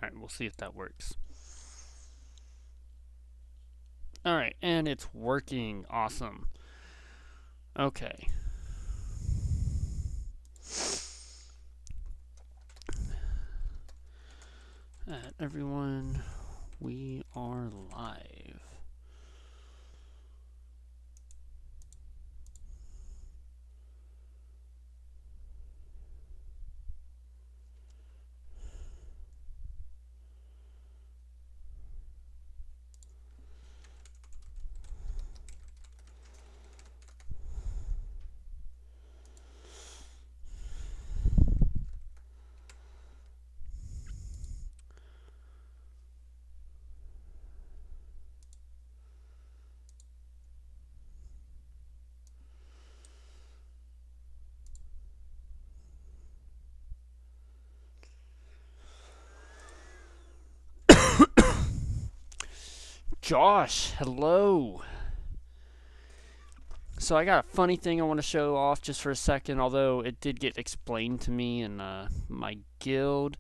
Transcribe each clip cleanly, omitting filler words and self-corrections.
Alright, we'll see if that works. Alright, and it's working. Awesome. Okay. Everyone, we are live. Josh, hello. So I got a funny thing I want to show off just for a second, although it did get explained to me in my guild.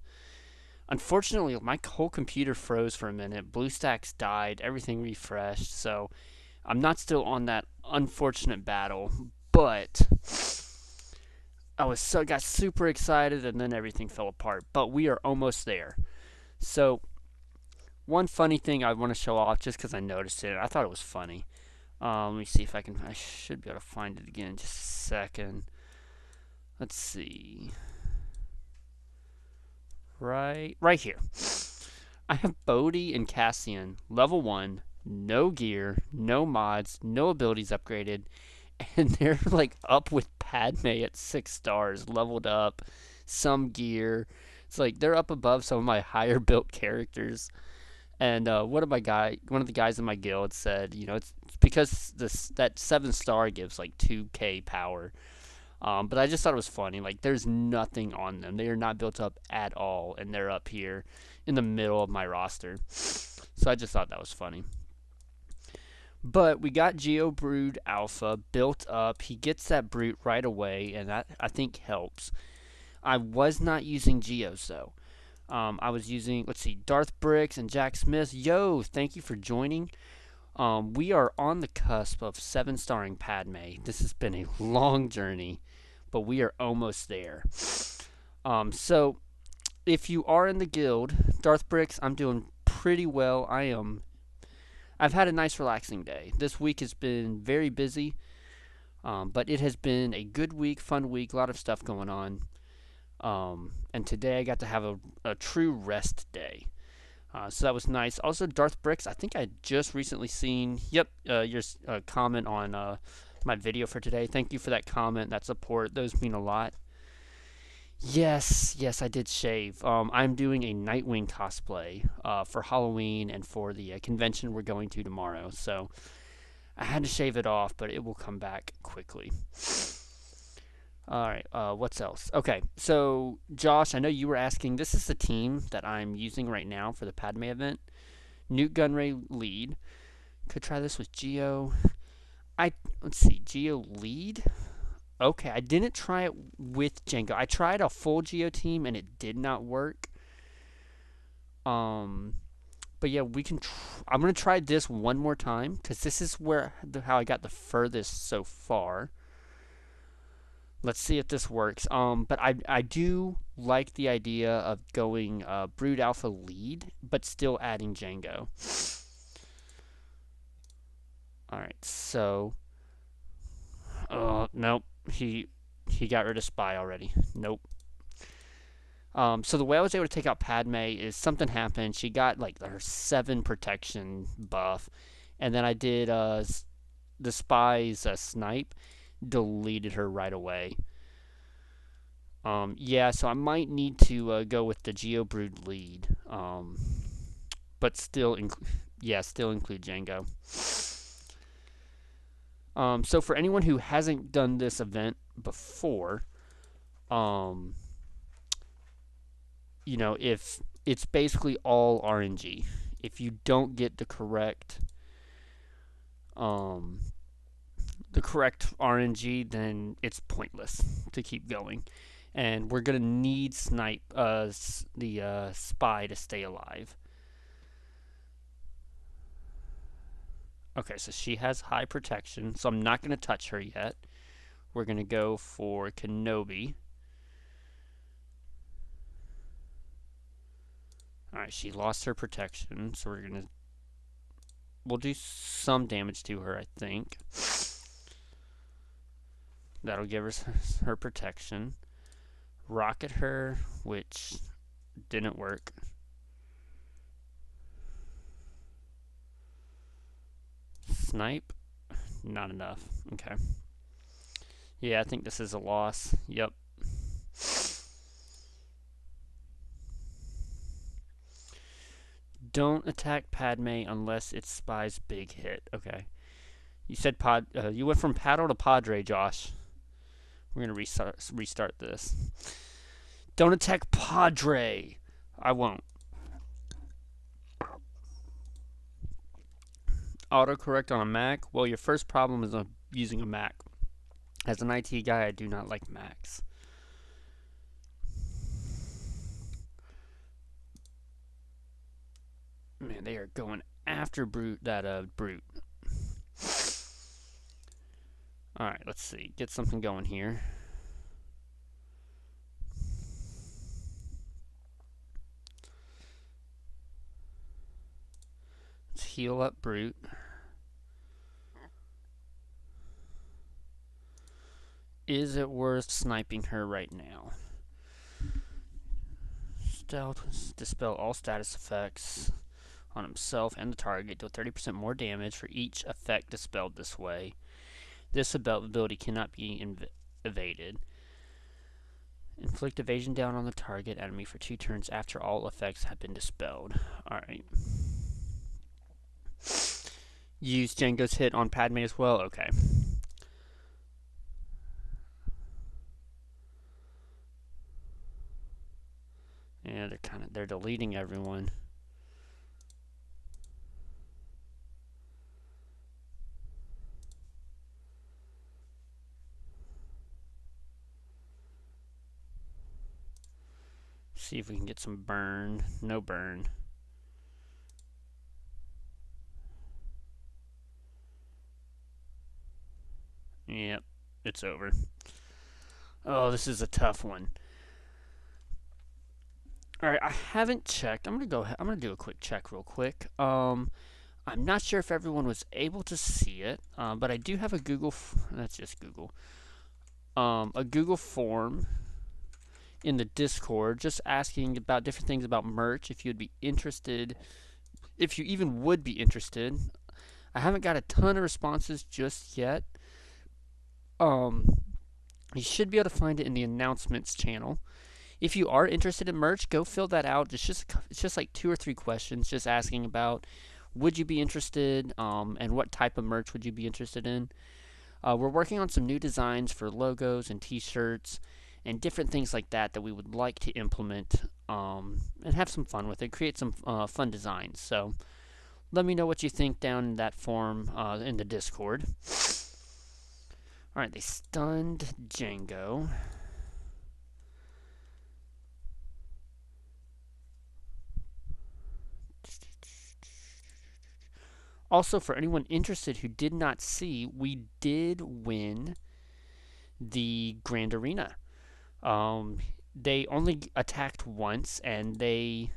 Unfortunately, my whole computer froze for a minute. BlueStacks died, everything refreshed, so I'm not still on that unfortunate battle, but got super excited and then everything fell apart. But we are almost there. So one funny thing I want to show off just because I noticed it. I thought it was funny. Let me see if I can. I should be able to find it again. Just a second. Let's see. Right here. I have Bodhi and Cassian, level 1, no gear, no mods, no abilities upgraded, and they're like up with Padme at 6 stars, leveled up, some gear. It's like they're up above some of my higher built characters. And one of the guys in my guild said, it's because that 7 star gives like 2k power. But I just thought it was funny. Like, there's nothing on them. They are not built up at all, and they're up here in the middle of my roster. So I just thought that was funny. But we got Geo Brood Alpha built up. He gets that brute right away, and that I think helps. I was not using Geos though. I was using, let's see, Darth Bricks and Jack Smith. Yo, thank you for joining. We are on the cusp of 7 starring Padme. This has been a long journey, but we are almost there. So if you are in the guild, Darth Bricks, I'm doing pretty well. I've had a nice relaxing day. This week has been very busy, but it has been a good week, fun week, a lot of stuff going on. And today I got to have a true rest day. So that was nice. Also, Darth Bricks, I think I just recently seen, your comment on my video for today. Thank you for that comment, that support. Those mean a lot. Yes, I did shave. I'm doing a Nightwing cosplay for Halloween and for the convention we're going to tomorrow. So I had to shave it off, but it will come back quickly. All right. What's else? Okay. So, Josh, I know you were asking. This is the team that I'm using right now for the Padme event. Newt Gunray lead. Could try this with Geo. Let's see. Geo lead. Okay. I didn't try it with Django. I tried a full Geo team and it did not work. But yeah, I'm gonna try this one more time because this is how I got the furthest so far. Let's see if this works. But I do like the idea of going Brood Alpha lead, but still adding Django. Alright, so... nope. He got rid of Spy already. Nope. So the way I was able to take out Padme is something happened. She got like her 7 protection buff. And then I did the Spy's snipe. Deleted her right away. Yeah, so I might need to go with the GeoBrood lead. But still include Django. So for anyone who hasn't done this event before, if it's basically all RNG. If you don't get the correct RNG, then it's pointless to keep going. And we're going to need snipe the spy to stay alive. Okay, so she has high protection, so I'm not going to touch her yet. We're going to go for Kenobi. Alright, she lost her protection, so we'll do some damage to her, I think. That'll give her her protection. Rocket her, which didn't work. Snipe, not enough. Okay. Yeah, I think this is a loss. Yep. Don't attack Padme unless it's Spy's big hit. Okay. You said you went from Paddle to Padre, Josh. We're gonna restart this. Don't attack Padre. I won't. Autocorrect on a Mac. Well, your first problem is using a Mac. As an IT guy, I do not like Macs. Man, they are going after that brute. Alright, let's see. Get something going here. Let's heal up brute. Is it worth sniping her right now? Stealth, dispel all status effects on himself and the target. Deal 30% more damage for each effect dispelled this way. This ability cannot be evaded. Inflict evasion down on the target enemy for 2 turns after all effects have been dispelled. Alright. Use Django's hit on Padme as well? Okay. Yeah, they're deleting everyone. See if we can get some burn. No burn. Yep, it's over. Oh, this is a tough one. Alright, I haven't checked. I'm gonna do a quick check real quick. I'm not sure if everyone was able to see it, but I do have a Google. That's just Google. A Google form in the Discord, just asking about different things about merch. If you'd be interested, if you even would be interested. I haven't got a ton of responses just yet. You should be able to find it in the announcements channel. If you are interested in merch, go fill that out. It's just like 2 or 3 questions, just asking about would you be interested, and what type of merch would you be interested in. We're working on some new designs for logos and T-shirts and different things like that we would like to implement, and have some fun with it. Create some fun designs. So let me know what you think down in that form in the Discord. Alright, they stunned Django. Also, for anyone interested who did not see, we did win the Grand Arena. They only attacked once, and they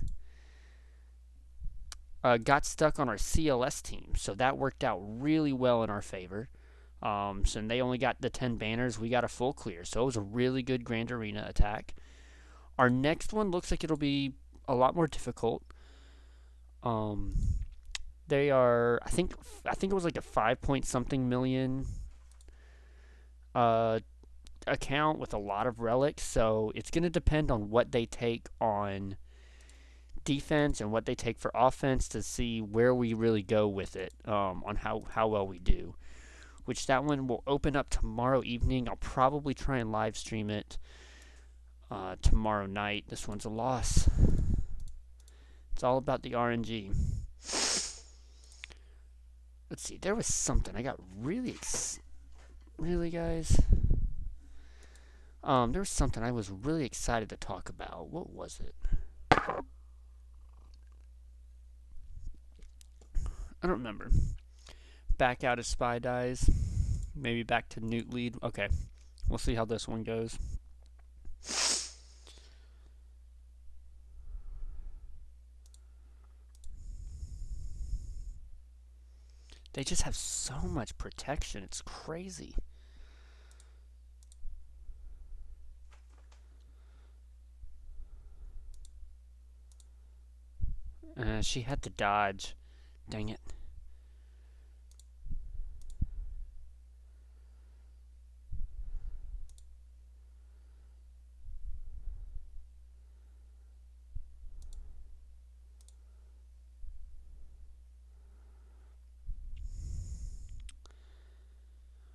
got stuck on our CLS team, so that worked out really well in our favor. So they only got the 10 banners. We got a full clear, so it was a really good Grand Arena attack. Our next one looks like it'll be a lot more difficult. They are, I think it was like a 5-point-something million account with a lot of relics, so it's going to depend on what they take on defense and what they take for offense to see where we really go with it, on how well we do. Which that one will open up tomorrow evening. I'll probably try and live stream it tomorrow night. This one's a loss. It's all about the RNG. Let's see, there was something. I got really, guys. There was something I was really excited to talk about. What was it? I don't remember. Back out of Spy Dies. Maybe back to Newt Lead. Okay. We'll see how this one goes. They just have so much protection. It's crazy. She had to dodge. Dang it.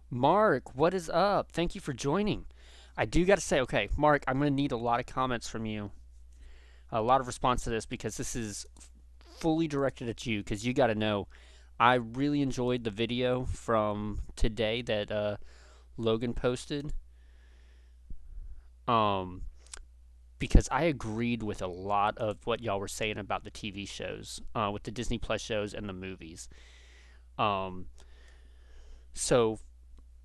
Mark, what is up? Thank you for joining. I do got to say, okay, Mark, I'm going to need a lot of comments from you, a lot of response to this because this is fully directed at you because you got to know I really enjoyed the video from today that Logan posted. Um, because I agreed with a lot of what y'all were saying about the TV shows, with the Disney Plus shows and the movies. Um, so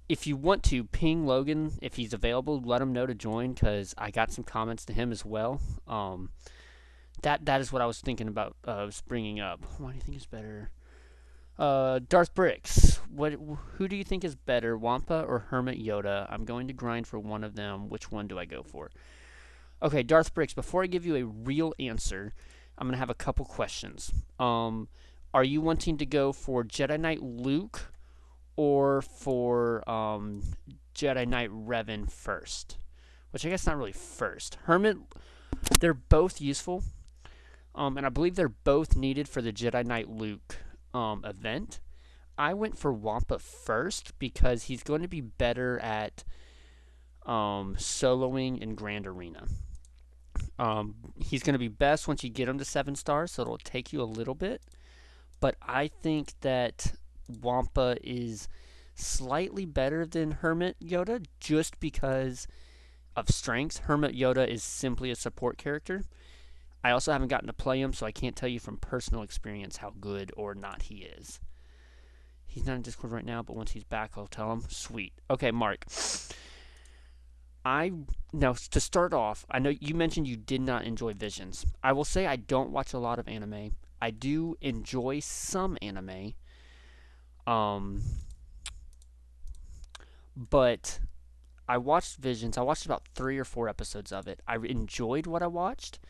if you want to ping Logan if he's available, let him know to join because I got some comments to him as well. That is what I was thinking about bringing up. What do you think is better? Darth Bricks. Who do you think is better, Wampa or Hermit Yoda? I'm going to grind for one of them. Which one do I go for? Okay, Darth Bricks. Before I give you a real answer, I'm gonna have a couple questions. Are you wanting to go for Jedi Knight Luke or for Jedi Knight Revan first? Which I guess not really first. Hermit. They're both useful. And I believe they're both needed for the Jedi Knight Luke event. I went for Wampa first because he's going to be better at soloing in Grand Arena. He's going to be best once you get him to 7 stars, so it'll take you a little bit. But I think that Wampa is slightly better than Hermit Yoda just because of strengths. Hermit Yoda is simply a support character. I also haven't gotten to play him, so I can't tell you from personal experience how good or not he is. He's not in Discord right now, but once he's back, I'll tell him. Sweet. Okay, Mark. Now, to start off, I know you mentioned you did not enjoy Visions. I will say I don't watch a lot of anime. I do enjoy some anime. But I watched Visions. I watched about 3 or 4 episodes of it. I enjoyed what I watched.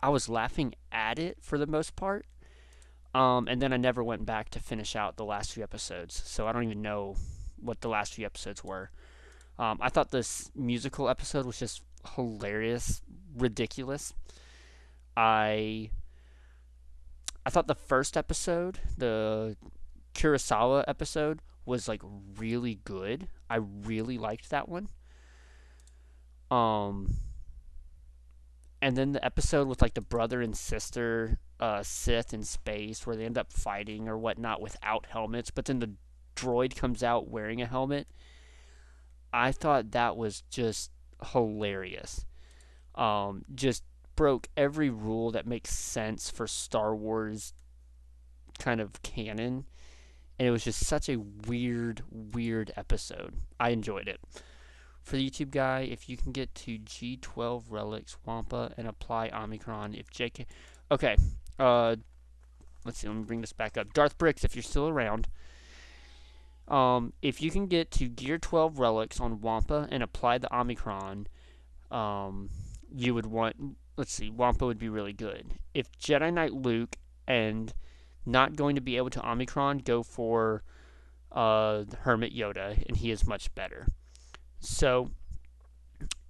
I was laughing at it for the most part. And then I never went back to finish out the last few episodes. So I don't even know what the last few episodes were. I thought this musical episode was just hilarious, ridiculous. I thought the first episode, the Kurosawa episode, was like really good. I really liked that one. And then the episode with like the brother and sister Sith in space where they end up fighting or whatnot without helmets, but then the droid comes out wearing a helmet. I thought that was just hilarious. Just broke every rule that makes sense for Star Wars kind of canon. And it was just such a weird episode. I enjoyed it. For the YouTube guy, if you can get to G12 Relics Wampa and apply Omicron, if JK... Okay, let's see, let me bring this back up. Darth Bricks, if you're still around, if you can get to Gear 12 Relics on Wampa and apply the Omicron, you would want... Let's see, Wampa would be really good. If Jedi Knight Luke and not going to be able to Omicron, go for Hermit Yoda, and he is much better. So,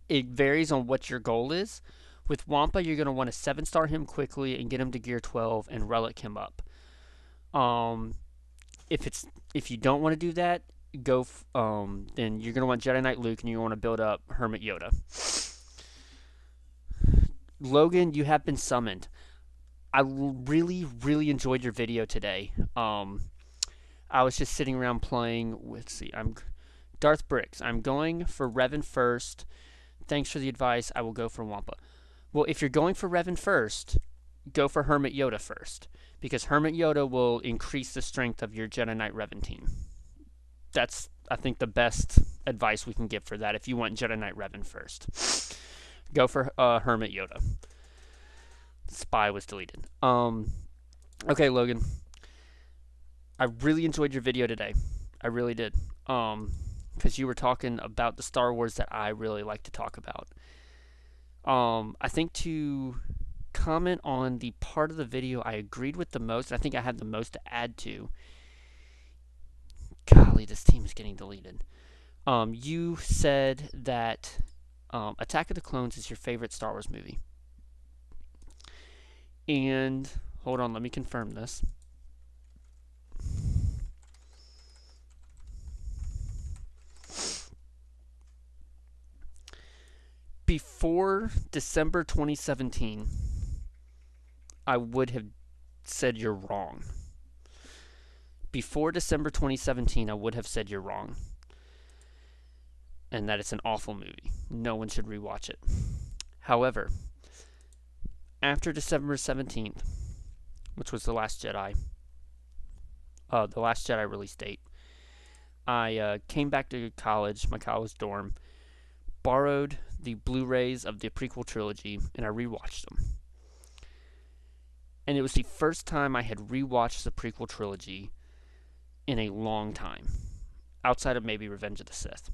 it varies on what your goal is. With Wampa, you're going to want to 7-star him quickly and get him to Gear 12 and relic him up. If you don't want to do that, then you're going to want Jedi Knight Luke and you want to build up Hermit Yoda. Logan, you have been summoned. I really enjoyed your video today. I was just sitting around playing. Let's see, I'm Darth Bricks. I'm going for Revan first Thanks for the advice. I will go for Wampa. Well, if you're going for Revan first, go for Hermit Yoda first, because Hermit Yoda will increase the strength of your Jedi Knight Revan team. That's, I think, the best advice we can give for that if you want Jedi Knight Revan first. Go for Hermit Yoda. Spy was deleted. Okay, Logan. I really enjoyed your video today. I really did. Because you were talking about the Star Wars that I really like to talk about. I think to comment on the part of the video I agreed with the most, I think I had the most to add to. Golly, this team is getting deleted. You said that Attack of the Clones is your favorite Star Wars movie. And, hold on, let me confirm this. Before December 2017, I would have said you're wrong. Before December 2017, I would have said you're wrong. And that it's an awful movie. No one should rewatch it. However, after December 17th, which was The Last Jedi, The Last Jedi release date, I came back to college, my college dorm, borrowed the Blu-rays of the prequel trilogy, and I rewatched them. And it was the first time I had rewatched the prequel trilogy in a long time, outside of maybe Revenge of the Sith.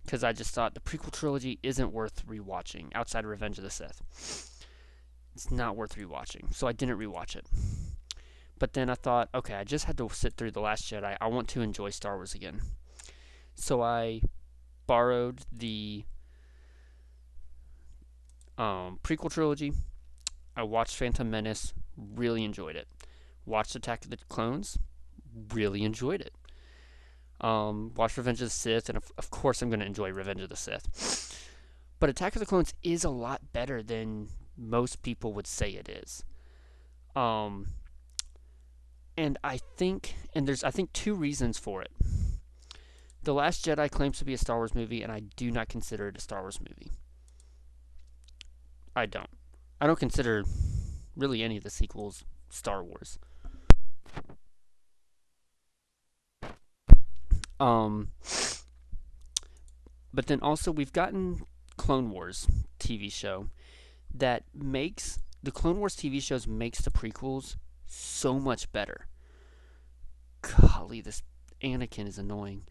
Because I just thought the prequel trilogy isn't worth rewatching outside of Revenge of the Sith. It's not worth rewatching, so I didn't rewatch it. But then I thought, okay, I just had to sit through The Last Jedi. I want to enjoy Star Wars again. So I borrowed the prequel trilogy. I watched Phantom Menace, really enjoyed it. Watched Attack of the Clones, really enjoyed it. Watched Revenge of the Sith, and of course I'm going to enjoy Revenge of the Sith. But Attack of the Clones is a lot better than most people would say it is. And I think there's two reasons for it. The Last Jedi claims to be a Star Wars movie, and I do not consider it a Star Wars movie. I don't consider really any of the sequels Star Wars. But then also we've gotten Clone Wars TV show that makes the Clone Wars TV shows makes the prequels so much better. Golly, this Anakin is annoying.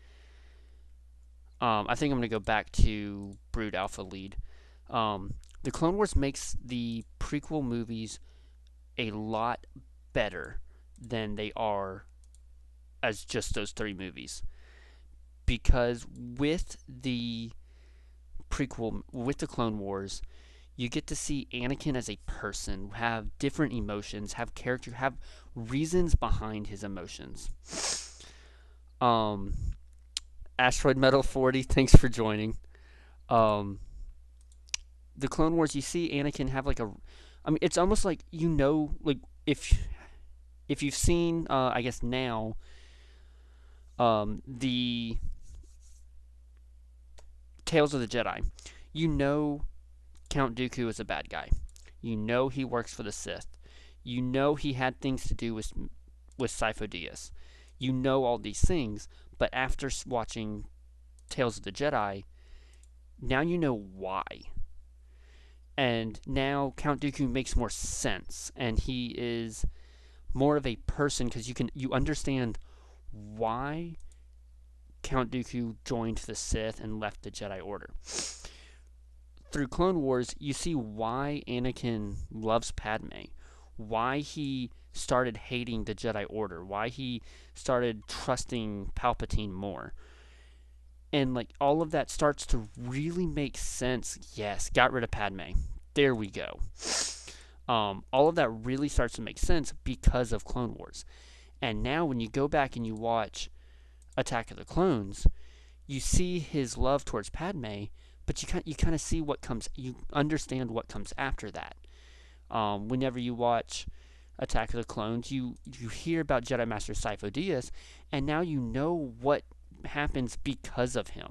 I think I'm gonna go back to Brood Alpha Lead. The Clone Wars makes the prequel movies a lot better than they are as just those three movies. Because with the prequel, with the Clone Wars, you get to see Anakin as a person, have different emotions, have character, have reasons behind his emotions. Asteroid Metal 40, thanks for joining. The Clone Wars, you see Anakin have like it's almost like, like if you've seen, I guess now, the Tales of the Jedi, Count Dooku is a bad guy. He works for the Sith. He had things to do with Sifo Dyas. All these things, but after watching Tales of the Jedi, now you know why. And now Count Dooku makes more sense, and he is more of a person because you understand why Count Dooku joined the Sith and left the Jedi Order. Through Clone Wars, you see why Anakin loves Padme, why he started hating the Jedi Order, why he started trusting Palpatine more. And like all of that starts to really make sense. Yes, got rid of Padme. There we go. All of that really starts to make sense because of Clone Wars. And now when you go back and you watch Attack of the Clones, you see his love towards Padme, but you kind of see you understand what comes after that. Whenever you watch Attack of the Clones, you hear about Jedi Master Sifo Dyas, and now you know what happens because of him.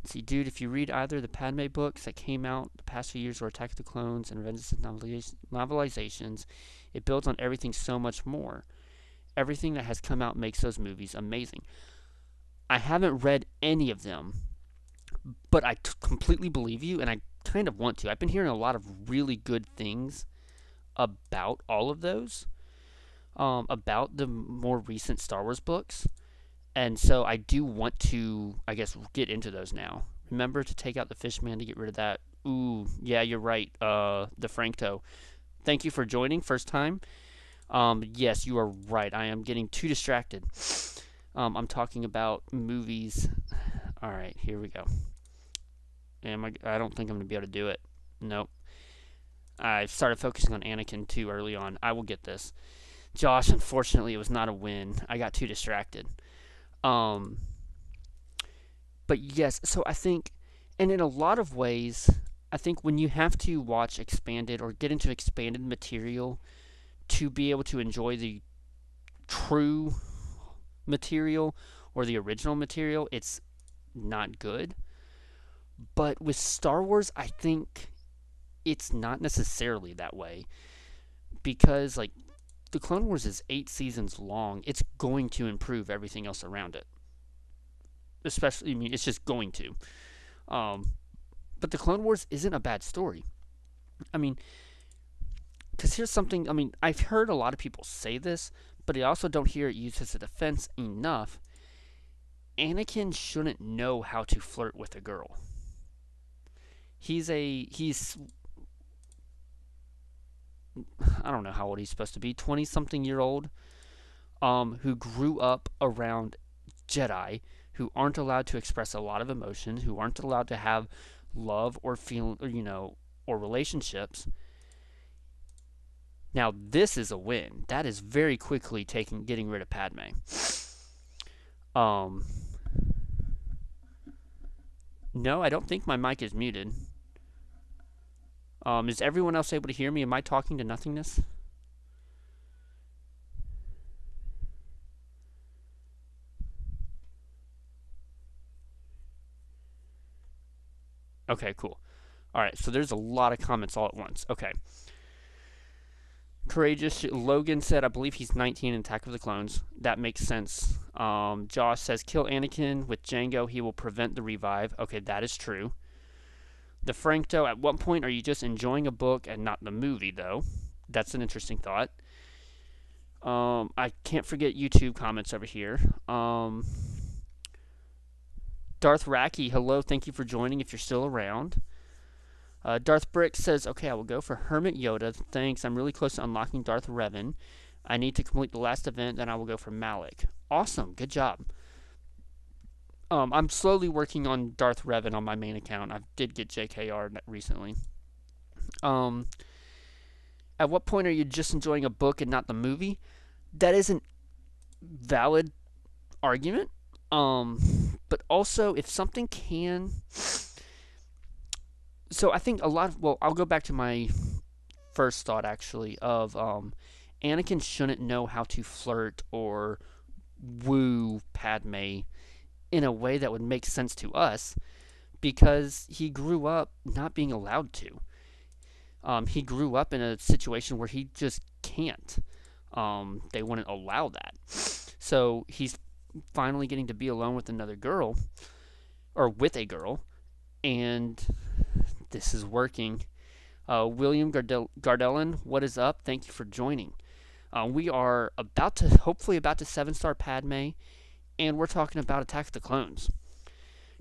See, dude, if you read either the Padme books that came out the past few years or Attack of the Clones and Revenge of novelizations, it builds on everything so much more. Everything that has come out makes those movies amazing. I haven't read any of them, but I completely believe you, and I kind of want to. I've been hearing a lot of really good things about all of those, about the more recent Star Wars books. And so I do want to, I guess, get into those now. Remember to take out the Fishman to get rid of that. Ooh, yeah, you're right. The Francto. Thank you for joining. First time. Yes, you are right. I am getting too distracted. I'm talking about movies. All right, here we go. I don't think I'm gonna be able to do it. Nope. I started focusing on Anakin too early on. I will get this. Josh, unfortunately, it was not a win. I got too distracted. Um, but yes, so I think, and in a lot of ways, I think when you have to watch expanded or get into expanded material to be able to enjoy the true material or the original material, it's not good. But with Star Wars, I think it's not necessarily that way because, like, the Clone Wars is 8 seasons long. It's going to improve everything else around it. Especially, I mean, it's just going to. Um, but the Clone Wars isn't a bad story. I mean, because here's something, I mean, I've heard a lot of people say this, but I also don't hear it used as a defense enough. Anakin shouldn't know how to flirt with a girl. He's I don't know how old he's supposed to be, 20 something year old, who grew up around Jedi who aren't allowed to express a lot of emotion, who aren't allowed to have love or feel, or relationships. Now this is a win. That is very quickly getting rid of Padme. Um, no, I don't think my mic is muted. Is everyone else able to hear me? Am I talking to nothingness? Okay, cool. Alright, so there's a lot of comments all at once. Okay. Courageous Logan said, I believe he's 19 in Attack of the Clones. That makes sense. Josh says, kill Anakin with Jango. He will prevent the revive. Okay, that is true. The Francto, at what point are you just enjoying a book and not the movie, though? That's an interesting thought. I can't forget YouTube comments over here. Darth Racky, hello, thank you for joining if you're still around. Darth Brick says, okay, I will go for Hermit Yoda. Thanks, I'm really close to unlocking Darth Revan. I need to complete the last event, then I will go for Malik. Awesome, good job. I'm slowly working on Darth Revan on my main account. I did get JKR recently. At what point are you just enjoying a book and not the movie? That is an valid argument. But also, if something can... So I think a lot of... Well, I'll go back to my first thought, actually, of Anakin shouldn't know how to flirt or woo Padme in a way that would make sense to us because he grew up not being allowed to. He grew up in a situation where he just can't. They wouldn't allow that. So he's finally getting to be alone with another girl, or with a girl, and this is working. William Gardelin, what is up? Thank you for joining. We are hopefully about to 7-star Padme, and we're talking about Attack of the Clones.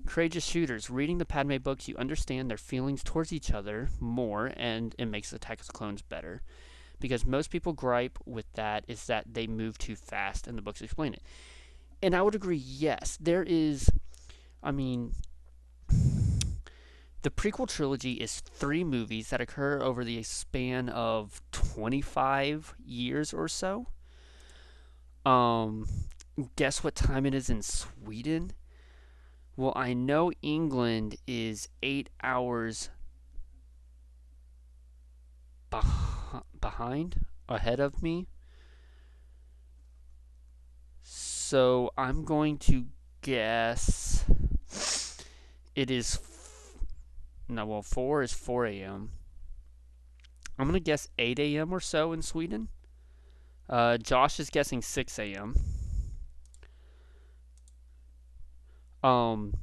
Courageous Shooters, reading the Padme books, you understand their feelings towards each other more, and it makes Attack of the Clones better. Because most people gripe with that is that they move too fast, and the books explain it. And I would agree, yes. There is, I mean, the prequel trilogy is 3 movies that occur over the span of 25 years or so. Guess what time it is in Sweden? Well, I know England is 8 hours ahead of me. So I'm going to guess It is no, well, 4 is 4 a.m. I'm gonna guess 8 a.m. or so in Sweden. Josh is guessing 6 a.m. Um,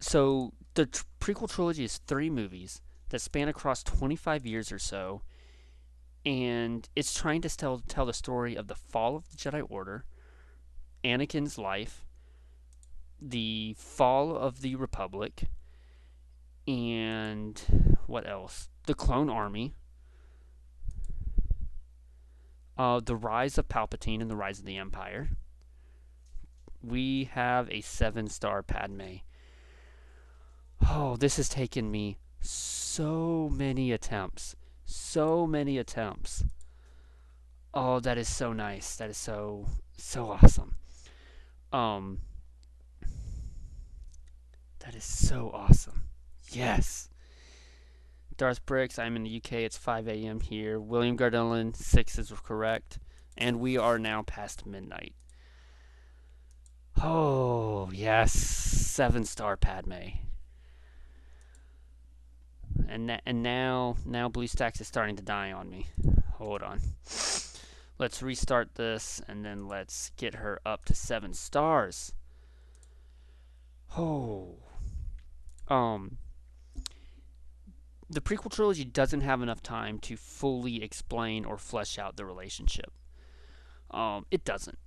so the prequel trilogy is 3 movies that span across 25 years or so, and it's trying to tell the story of the fall of the Jedi Order, Anakin's life, the fall of the Republic, and what else? The Clone Army, the rise of Palpatine and the rise of the Empire. We have a 7-star Padme. Oh, this has taken me so many attempts. So many attempts. Oh, that is so nice. That is so awesome. Um that is so awesome. Yes. Darth Bricks, I'm in the UK. It's 5 a.m. here. William Gardelin, 6 is correct. And we are now past midnight. Oh, yes. 7-star Padme. And now BlueStacks is starting to die on me. Hold on. Let's restart this, and then let's get her up to 7 stars. Oh. The prequel trilogy doesn't have enough time to fully explain or flesh out the relationship. It doesn't.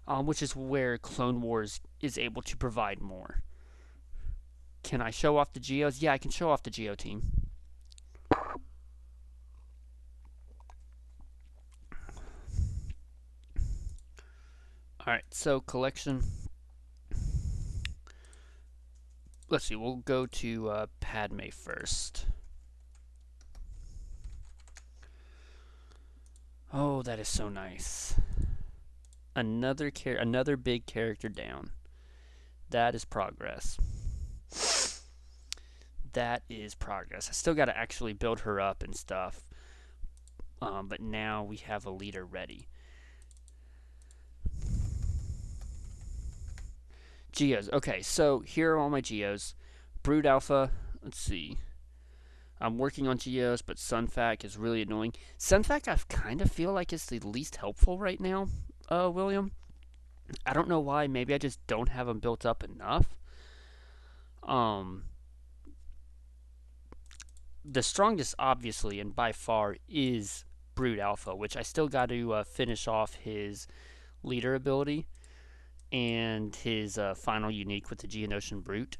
Which is where Clone Wars is able to provide more. Can I show off the Geos? Yeah, I can show off the Geo team. Alright, so collection. Let's see, we'll go to Padme first. Oh, that is so nice. Another big character down. That is progress. That is progress. I still got to actually build her up and stuff. But now we have a leader ready. Geos. Okay, so here are all my Geos. Brood Alpha. Let's see. I'm working on Geos, but Sunfac is really annoying. Sunfac, I kind of feel like it's the least helpful right now, William. I don't know why. Maybe I just don't have them built up enough. The strongest, obviously, and by far, is Brood Alpha, which I still got to finish off his leader ability and his final unique with the Geonosian Brute.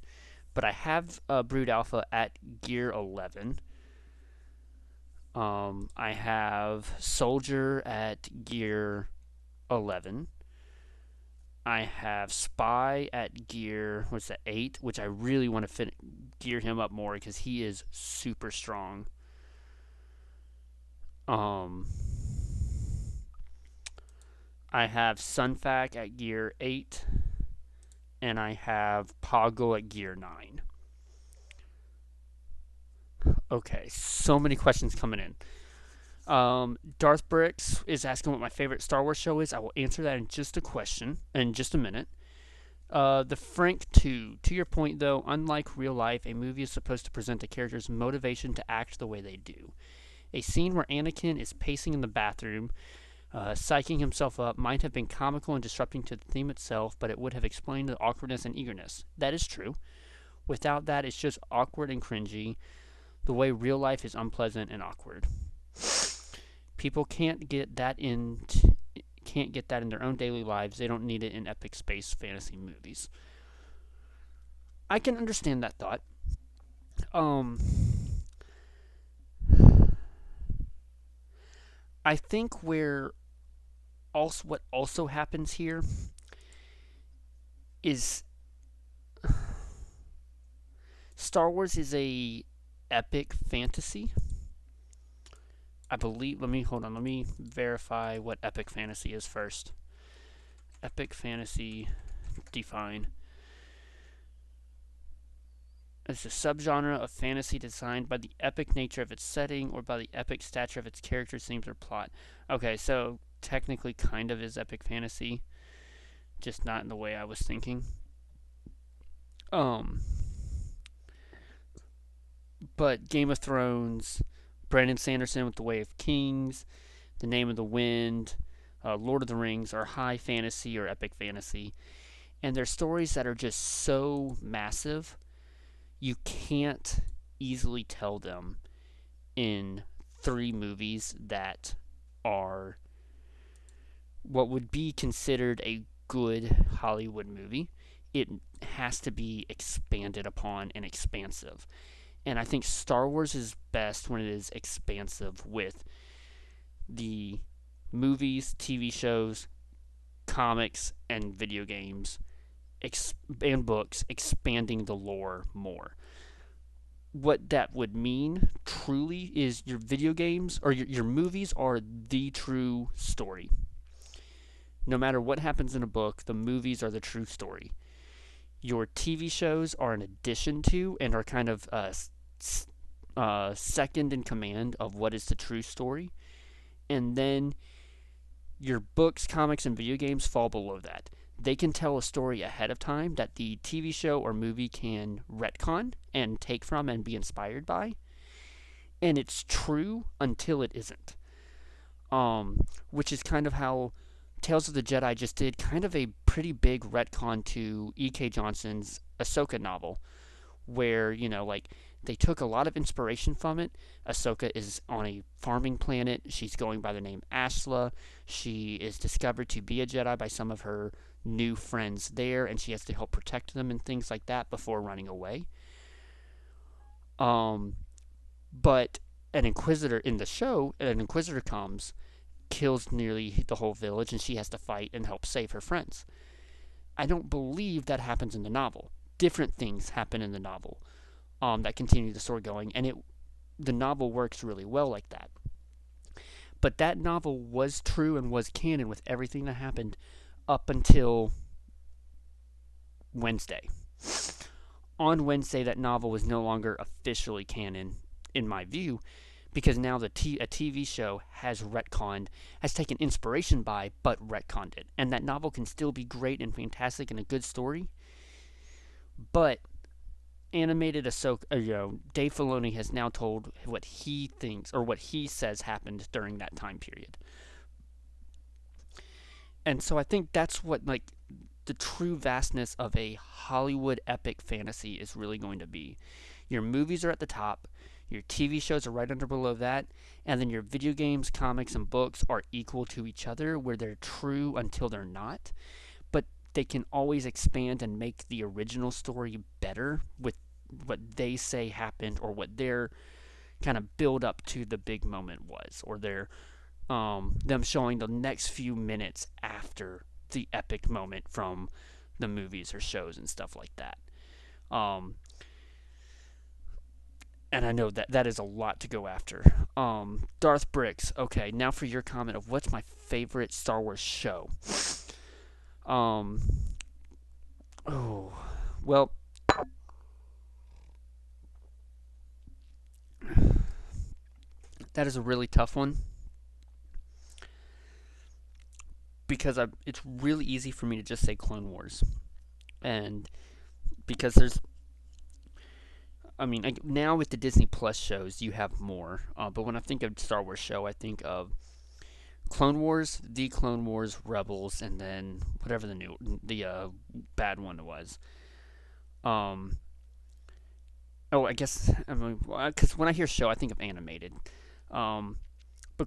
But I have Brood Alpha at gear 11. I have Soldier at gear 11. I have Spy at gear, 8, which I really want to gear him up more because he is super strong. I have Sunfac at gear 8, and I have Poggle at gear 9. Okay, so many questions coming in. Darth Bricks is asking what my favorite Star Wars show is. I will answer that in just a minute. The Frank 2. To your point, though, unlike real life, a movie is supposed to present a character's motivation to act the way they do. A scene where Anakin is pacing in the bathroom, psyching himself up, might have been comical and disrupting to the theme itself, but it would have explained the awkwardness and eagerness. That is true. Without that, it's just awkward and cringy, the way real life is unpleasant and awkward. People can't get that in their own daily lives. They don't need it in epic space fantasy movies. I can understand that thought. I think what also happens here is Star Wars is a epic fantasy. I believe. Let me verify what epic fantasy is first. Epic fantasy, define. It's a subgenre of fantasy designed by the epic nature of its setting or by the epic stature of its characters, themes, or plot. Okay, so technically kind of is epic fantasy, just not in the way I was thinking. But Game of Thrones, Brandon Sanderson with The Way of Kings, The Name of the Wind, Lord of the Rings are high fantasy or epic fantasy. And they're stories that are just so massive, you can't easily tell them in 3 movies that are what would be considered a good Hollywood movie. It has to be expanded upon and expansive. And I think Star Wars is best when it is expansive with the movies, TV shows, comics, and video games and books expanding the lore more. What that would mean truly is your video games or your movies are the true story. No matter what happens in a book, the movies are the true story. Your TV shows are an addition to and are kind of second in command of what is the true story. And then your books, comics, and video games fall below that. They can tell a story ahead of time that the TV show or movie can retcon and take from and be inspired by. And it's true until it isn't. Which is kind of how Tales of the Jedi just did kind of a pretty big retcon to E.K. Johnson's Ahsoka novel, where, like, they took a lot of inspiration from it. Ahsoka is on a farming planet. She's going by the name Ashla. She is discovered to be a Jedi by some of her new friends there, and she has to help protect them and things like that before running away. But an Inquisitor in the show, an Inquisitor comes, kills nearly the whole village, and she has to fight and help save her friends. I don't believe that happens in the novel. Different things happen in the novel that continue the story going, and the novel works really well like that. But that novel was true and was canon with everything that happened up until Wednesday. On Wednesday, that novel was no longer officially canon, in my view, because now a TV show has taken inspiration by, but retconned it. And that novel can still be great and fantastic and a good story, but animated Ahsoka, Dave Filoni has now told what he thinks or what he says happened during that time period. And so I think that's what, like, the true vastness of a Hollywood epic fantasy is really going to be. Your movies are at the top, your TV shows are right under below that, and then your video games, comics, and books are equal to each other, where they're true until they're not. But they can always expand and make the original story better with what they say happened or what their kind of build up to the big moment was, or their them showing the next few minutes after the epic moment from the movies or shows and stuff like that. And I know that is a lot to go after. Darth Bricks. Okay, now for your comment of what's my favorite Star Wars show. Oh, well, that is a really tough one because it's really easy for me to just say Clone Wars, and because now with the Disney Plus shows, you have more. But when I think of Star Wars show, I think of Clone Wars, The Clone Wars, Rebels, and then whatever the bad one was. I guess because when I hear show, I think of animated. But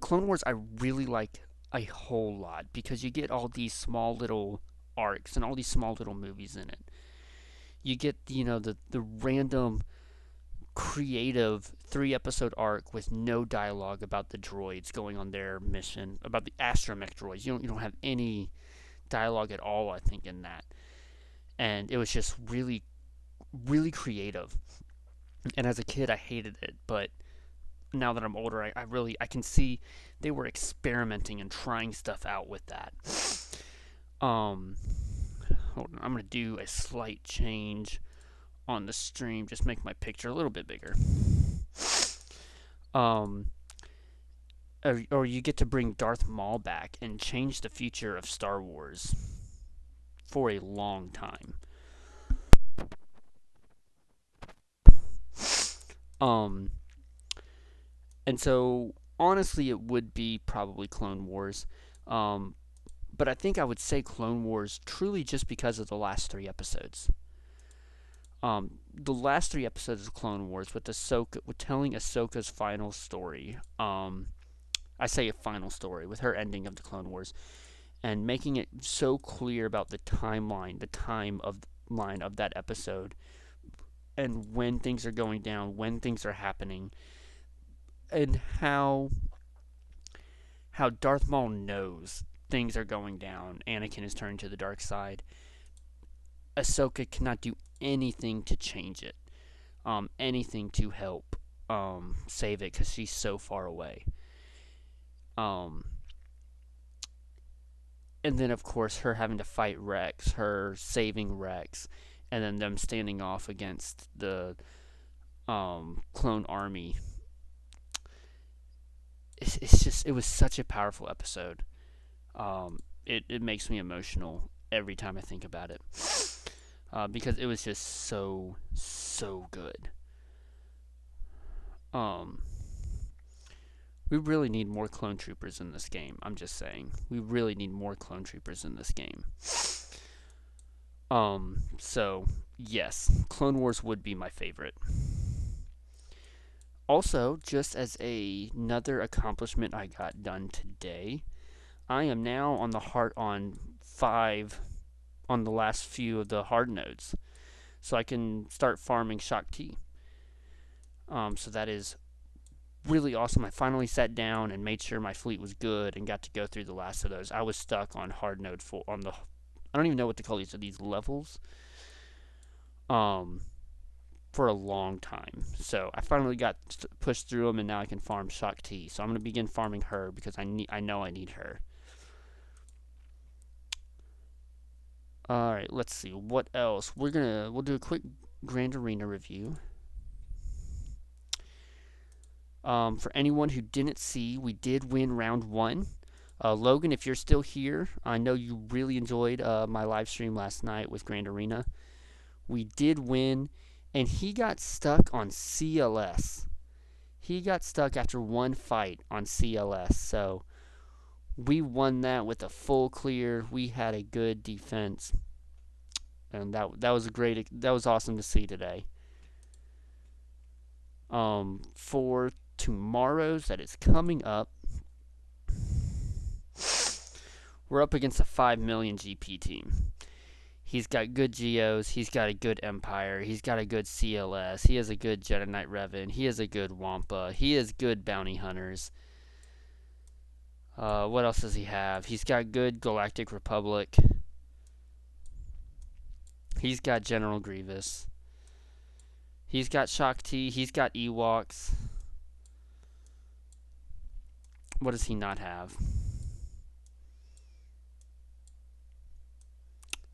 Clone Wars, I really like a whole lot because you get all these small little arcs and all these small little movies in it. You get the random creative 3-episode arc with no dialogue about the droids going on their mission, about the astromech droids. You don't have any dialogue at all, I think, in that. And it was just really, really creative. And as a kid, I hated it, but now that I'm older, I can see they were experimenting and trying stuff out with that. Hold on, I'm gonna do a slight change on the stream, just make my picture a little bit bigger. Or you get to bring Darth Maul back and change the future of Star Wars for a long time. Um, and so honestly, it would be probably Clone Wars. Um, but I think I would say Clone Wars truly just because of the last three episodes. The last three episodes of Clone Wars with Ahsoka, with telling Ahsoka's final story. I say a final story with her ending of the Clone Wars and making it so clear about the timeline, the time of line of that episode, and when things are going down, when things are happening, and how Darth Maul knows things are going down. Anakin is turning to the dark side. Ahsoka cannot do anything to change it, anything to help save it because she's so far away. Um, and then of course her having to fight Rex, her saving Rex, and then them standing off against the clone army. It's just, it was such a powerful episode. It makes me emotional every time I think about it, because it was just so good. Um, we really need more clone troopers in this game. I'm just saying, we really need more clone troopers in this game. So yes, Clone Wars would be my favorite. Also, just as another accomplishment I got done today, I am now on the heart on 5 on the last few of the hard nodes, so I can start farming Shakti. So that is really awesome. I finally sat down and made sure my fleet was good and got to go through the last of those. I was stuck on hard node 4 on the, I don't even know what to call these levels. Um, for a long time. So I finally got pushed through them, and now I can farm Shakti. So I'm gonna begin farming her because I know I need her. All right, let's see what else. We'll do a quick Grand Arena review. For anyone who didn't see, we did win round 1. Logan, if you're still here, I know you really enjoyed my live stream last night with Grand Arena. We did win, and he got stuck on CLS. He got stuck after one fight on CLS, so we won that with a full clear. We had a good defense, and that was awesome to see today. For tomorrow's that is coming up, we're up against a 5 million GP team. He's got good Geos, he's got a good Empire, he's got a good CLS, he has a good Jedi Knight Revan, he has a good Wampa, he has good Bounty Hunters. What else does he have? He's got good Galactic Republic. He's got General Grievous. He's got Shakti, he's got Ewoks. What does he not have?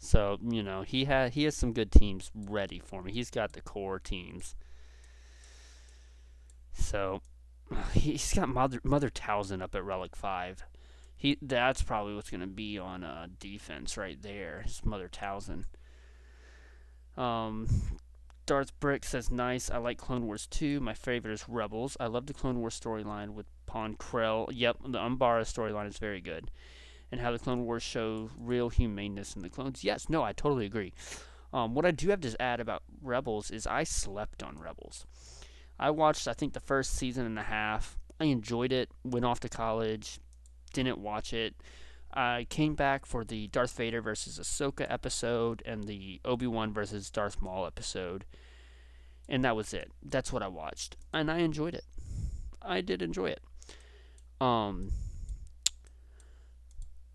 So, he has some good teams ready for me. He's got the core teams. So, he's got Mother Talzin up at Relic 5. That's probably what's going to be on defense right there. It's Mother Talzin. Darth Brick says, nice. I like Clone Wars 2. My favorite is Rebels. I love the Clone Wars storyline with Pon Krell. Yep, the Umbara storyline is very good. And how the Clone Wars show real humaneness in the clones. Yes, no, I totally agree. What I do have to add about Rebels is I slept on Rebels. I watched, I think, the first season and a half. I enjoyed it. Went off to college. Didn't watch it. I came back for the Darth Vader versus Ahsoka episode and the Obi-Wan versus Darth Maul episode. And that was it. That's what I watched. And I enjoyed it. I did enjoy it.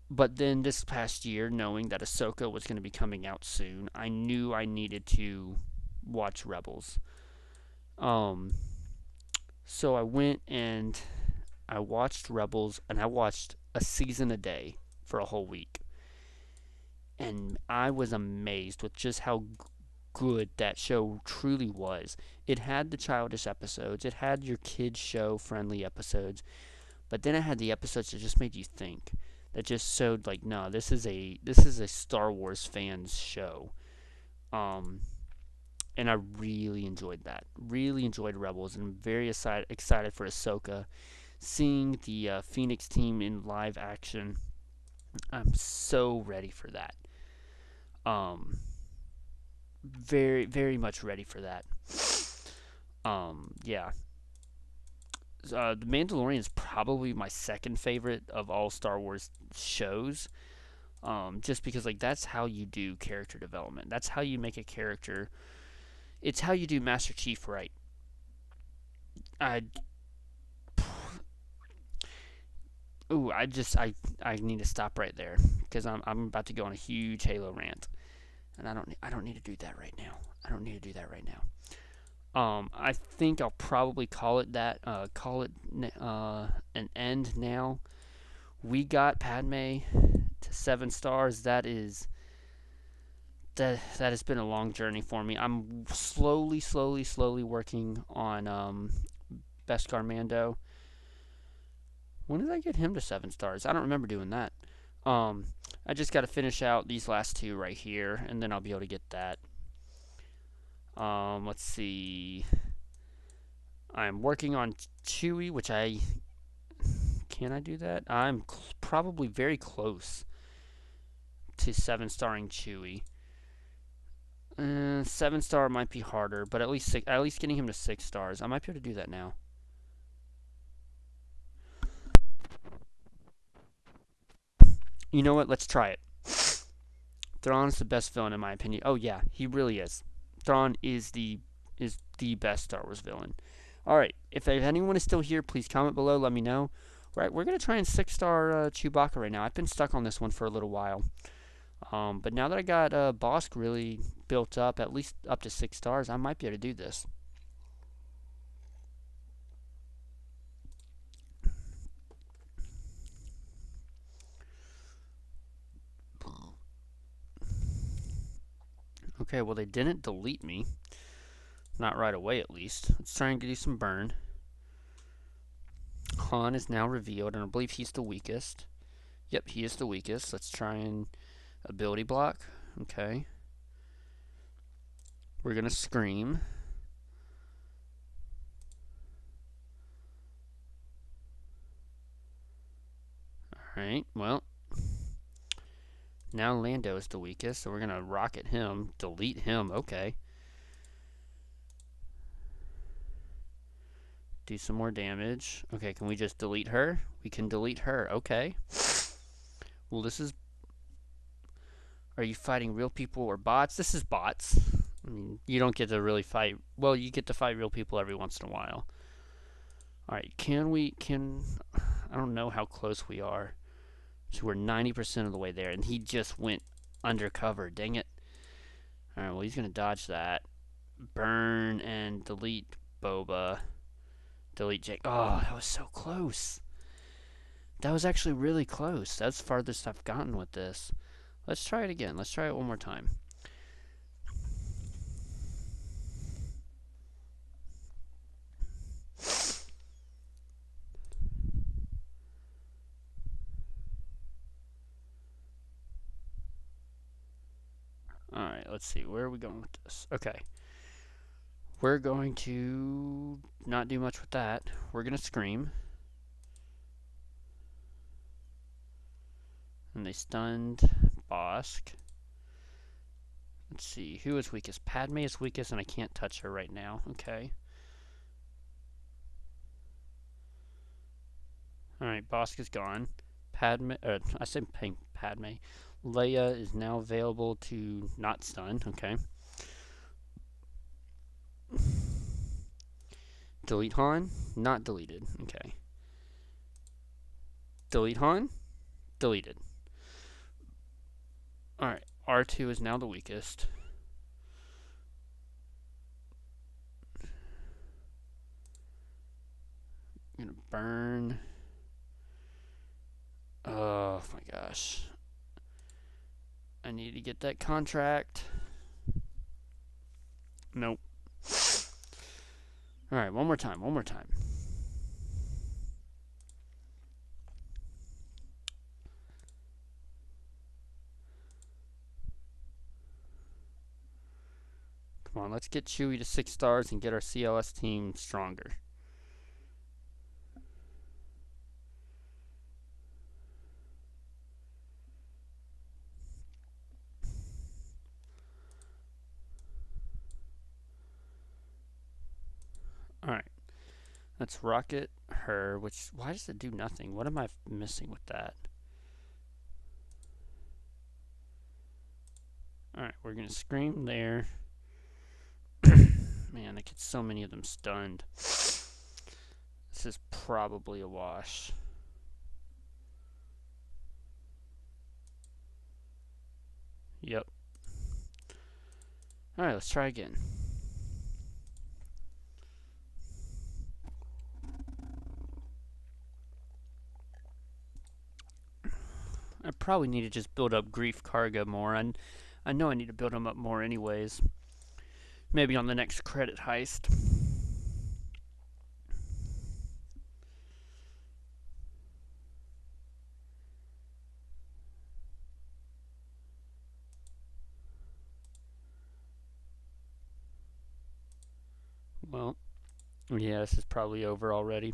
But then this past year, knowing that Ahsoka was going to be coming out soon, I knew I needed to watch Rebels. So I went and I watched Rebels, and I watched a season a day for a whole week. And I was amazed with just how good that show truly was. It had the childish episodes, it had your kids show friendly episodes, but then it had the episodes that just made you think. That just showed like, no, this is a Star Wars fans show. and I really enjoyed that. Really enjoyed Rebels, and I'm very excited for Ahsoka. Seeing the Phoenix team in live action, I'm so ready for that. Um, very, very much ready for that. Yeah. The Mandalorian is probably my second favorite of all Star Wars shows. Just because like that's how you do character development. That's how you make a character. It's how you do Master Chief right. I I need to stop right there because I'm about to go on a huge Halo rant, and I don't need to do that right now. I don't need to do that right now. I think I'll probably call it that. Call it an end now. We got Padme to 7 stars. That has been a long journey for me. I'm slowly working on Beskar Mando. When did I get him to 7 stars? I don't remember doing that. I just got to finish out these last two right here, and then I'll be able to get that. Let's see. I'm working on Chewie, which can I do that? I'm probably very close to 7 starring Chewie. 7 star might be harder, but at least getting him to 6 stars. I might be able to do that now. You know what? Let's try it. Thrawn is the best villain in my opinion. Oh yeah, he really is. Thrawn is the best Star Wars villain. All right, if anyone is still here, please comment below. Let me know. Right, we're gonna try and 6-star Chewbacca right now. I've been stuck on this one for a little while. But now that I got Bosk really built up, at least up to 6 stars, I might be able to do this. Okay, well they didn't delete me. Not right away at least. Let's try and do some burn. Han is now revealed, and I believe he's the weakest. Yep, he is the weakest. Let's try and ability block. Okay. We're gonna scream. Alright, well. Now Lando is the weakest, so we're gonna rocket him. Delete him, okay. Do some more damage. Okay, can we just delete her? We can delete her, okay. Well, this is... Are you fighting real people or bots? This is bots. I mean, you don't get to really fight... Well, you get to fight real people every once in a while. Alright, I don't know how close we are. So we're 90% of the way there, and he just went undercover. Dang it. Alright, well, he's going to dodge that. Burn and delete Boba. Delete Jake. Oh, that was so close. That was actually really close. That's the farthest I've gotten with this. Let's try it again. Let's try it one more time. Alright, let's see. Where are we going with this? Okay. We're going to not do much with that. We're going to scream. And they stunned Bosk. Let's see. Who is weakest? Padme is weakest, and I can't touch her right now. Okay. Alright, Bosk is gone. Padme, I said Padme. Leia is now available to not stun. Okay. Delete Han. Not deleted. Okay. Delete Han. Deleted. Alright. R2 is now the weakest. I'm gonna burn. Oh my gosh. I need to get that contract. Nope. Alright, one more time. Come Come on, let's get Chewie to 6 stars and get our CLS team stronger. Alright. Let's rocket her, which, why does it do nothing? What am I missing with that? Alright, we're gonna scream there. Man, I get so many of them stunned. This is probably a wash. Yep. Alright, let's try again. I probably need to just build up grief cargo more, and I know I need to build them up more anyways. Maybe on the next credit heist. Well, yeah, this is probably over already.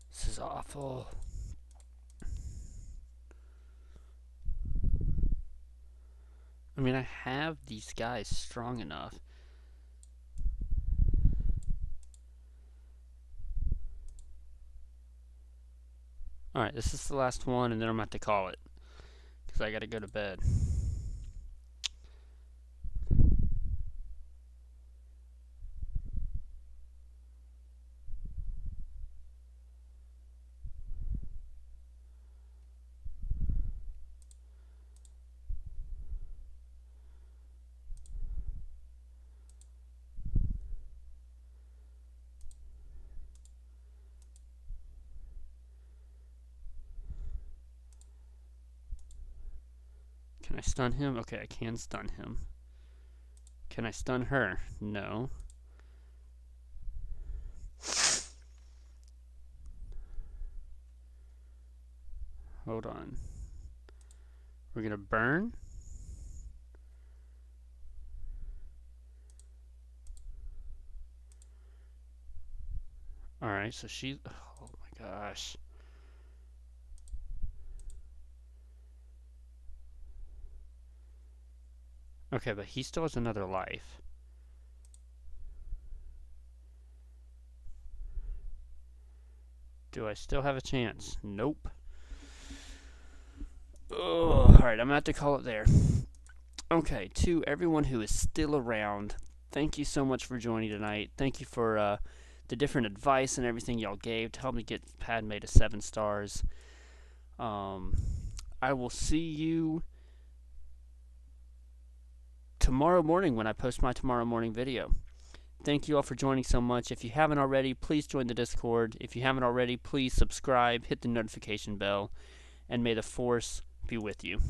This is awful. I mean, I have these guys strong enough. Alright, this is the last one, and then I'm going to have to call it. Because I got to go to bed. Can I stun him? Okay, I can stun him. Can I stun her? No. Hold on. We're gonna burn. Alright, so she... Oh my gosh. Okay, but he still has another life. Do I still have a chance? Nope. Alright, I'm going to have to call it there. Okay, to everyone who is still around, thank you so much for joining tonight. Thank you for the different advice and everything y'all gave to help me get Padme to 7 stars. I will see you tomorrow morning when I post my tomorrow morning video. Thank you all for joining so much. If you haven't already, please join the Discord. If you haven't already, please subscribe, hit the notification bell, and may the Force be with you.